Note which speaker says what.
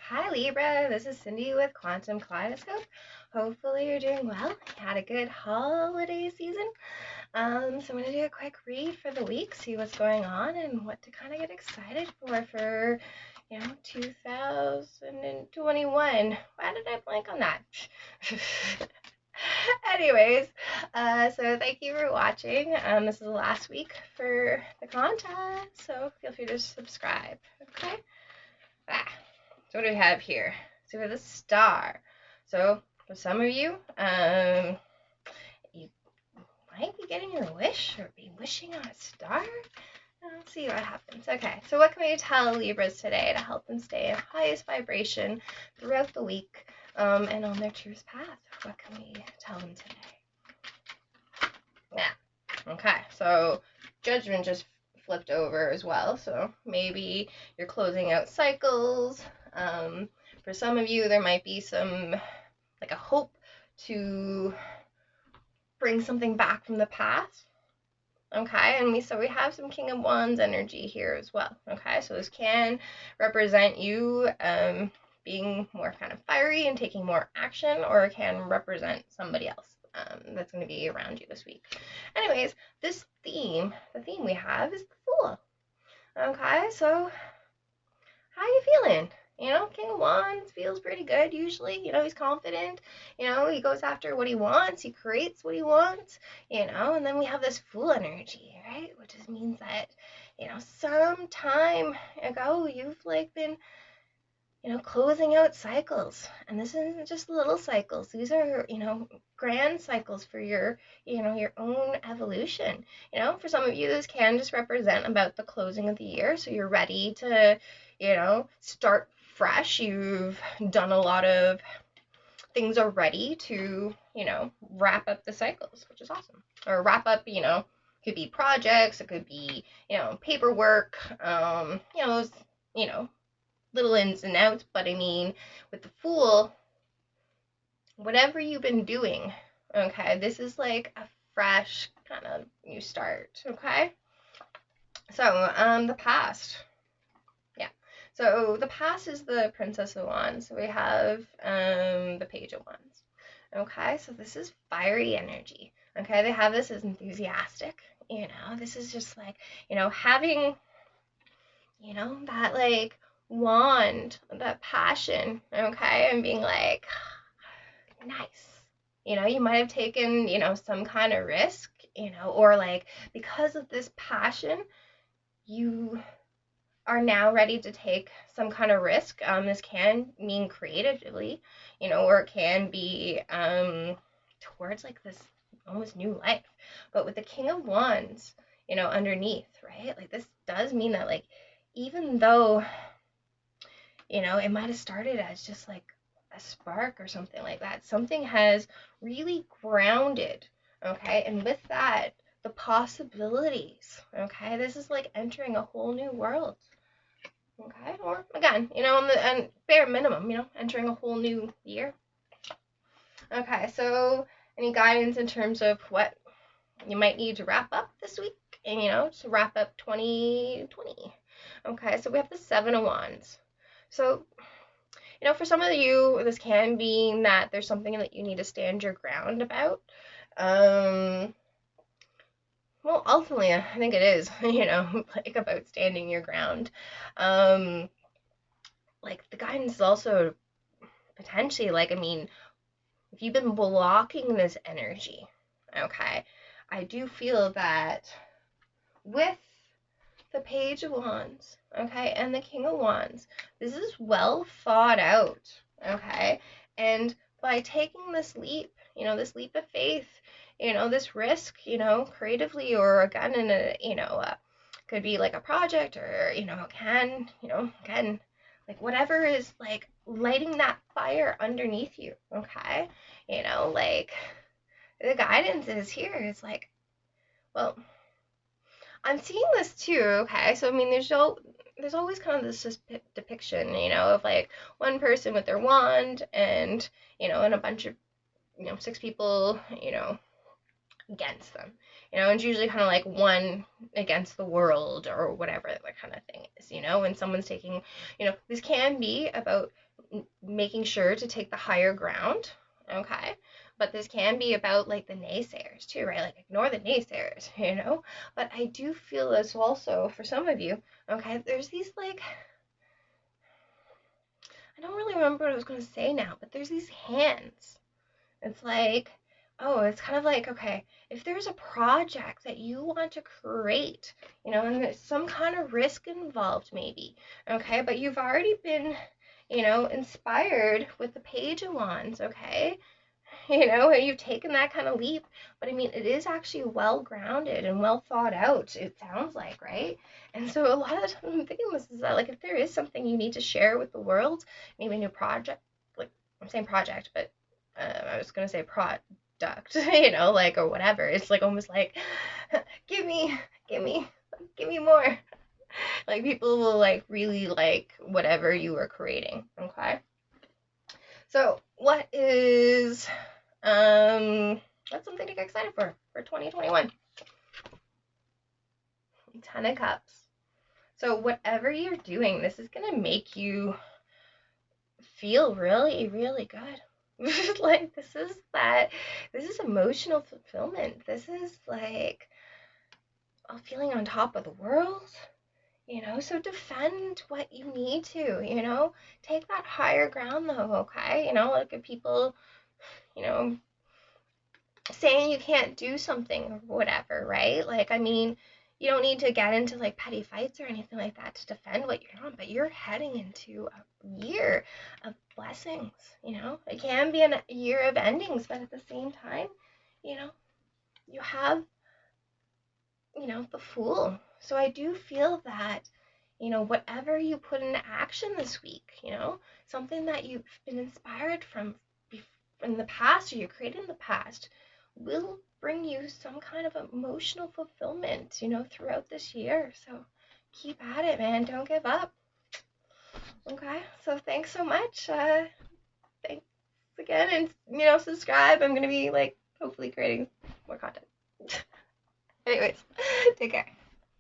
Speaker 1: Hi Libra, this is Cindy with Quantum Kaleidoscope. Hopefully you're doing well. You had a good holiday season. So I'm going to do a quick read for the week, see what's going on and what to kind of get excited for 2021. Why did I blank on that? Anyways, so thank you for watching. This is the last week for the content, so feel free to subscribe, okay? So what do we have here? So we have the star. So for some of you, you might be getting your wish or be wishing on a star. Let's see what happens. Okay, so what can we tell Libras today to help them stay in highest vibration throughout the week and on their truest path? What can we tell them today? Yeah. Okay, so Judgment just flipped over as well, so maybe you're closing out cycles. For some of you, there might be some, like a hope to bring something back from the past. Okay, and we have some King of Wands energy here as well. Okay, so this can represent you being more kind of fiery and taking more action, or it can represent somebody else that's going to be around you this week. Anyways, the theme we have is the Fool. Okay, so how you feeling? King of Wands feels pretty good usually. He's confident. He goes after what he wants. He creates what he wants. And then we have this Fool energy, right? Which just means that, some time ago you've been, closing out cycles. And this isn't just little cycles. These are, grand cycles for your own evolution. For some of you, this can just represent about the closing of the year. So you're ready to, start fresh. You've done a lot of things already to, wrap up the cycles, which is awesome. Or wrap up, could be projects, it could be, paperwork, those, little ins and outs. But I mean, with the Fool, whatever you've been doing, okay, this is like a fresh kind of new start, okay? So, the past. So the past is the Princess of Wands. So we have the Page of Wands. Okay, so this is fiery energy. Okay, they have this as enthusiastic. This is just like, having, that wand, that passion. Okay, and being like, nice. You might have taken, some kind of risk, or because of this passion, you are now ready to take some kind of risk. This can mean creatively, or it can be towards this almost new life. But with the King of Wands, underneath, right? This does mean that even though, it might have started as just a spark or something like that, something has really grounded, okay? And with that, the possibilities, okay? This is entering a whole new world. Okay, or again, and bare minimum, entering a whole new year. Okay, so any guidance in terms of what you might need to wrap up this week and, to wrap up 2020. Okay, so we have the Seven of Wands. So, for some of you, this can be that there's something that you need to stand your ground about. Well, ultimately, I think it is, about standing your ground. The guidance is also potentially, if you've been blocking this energy, okay, I do feel that with the Page of Wands, okay, and the King of Wands, this is well thought out, okay, and by taking this leap, this leap of faith, this risk, creatively, or again in a, could be a project, or, again, whatever is lighting that fire underneath you, okay, the guidance is here. It's well, I'm seeing this too, okay, so I mean, there's always kind of this depiction, of one person with their wand and, and a bunch of, 6 people, against them. It's usually kind of one against the world or whatever that kind of thing is, when someone's taking, this can be about making sure to take the higher ground, okay? But this can be about like the naysayers too, right? Like ignore the naysayers, you know? But I do feel this also for some of you, okay? There's these like, I don't really remember what I was going to say now, but there's these hands. It's like, oh, it's kind of like, okay, if there's a project that you want to create, you know, and there's some kind of risk involved maybe, okay, but you've already been, you know, inspired with the Page of Wands, okay, you know, and you've taken that kind of leap, but I mean, it is actually well grounded and well thought out, it sounds like, right? And so a lot of the time I'm thinking this is that, like, if there is something you need to share with the world, maybe a new project, like, I'm saying project, but I was gonna say product, you know, like, or whatever. It's like almost like, give me, give me, give me more. Like people will like really like whatever you were creating. Okay. So what is that's something to get excited for 2021. 10 of Cups. So whatever you're doing, this is gonna make you feel really, really good. Like this is emotional fulfillment. This is like feeling on top of the world, you know, so defend what you need to, you know, take that higher ground though, okay? You know, like if people, you know, saying you can't do something or whatever, right? Like, I mean, you don't need to get into like petty fights or anything like that to defend what you're on, but you're heading into a year of blessings, you know? It can be a year of endings, but at the same time, you know, you have, you know, the Fool. So I do feel that, you know, whatever you put into action this week, you know, something that you've been inspired from in the past or you created in the past will bring you some kind of emotional fulfillment, you know, throughout this year. So keep at it, man. Don't give up. Okay, so thanks so much. Thanks again, and you know, subscribe. I'm gonna be like hopefully creating more content. Anyways, take care.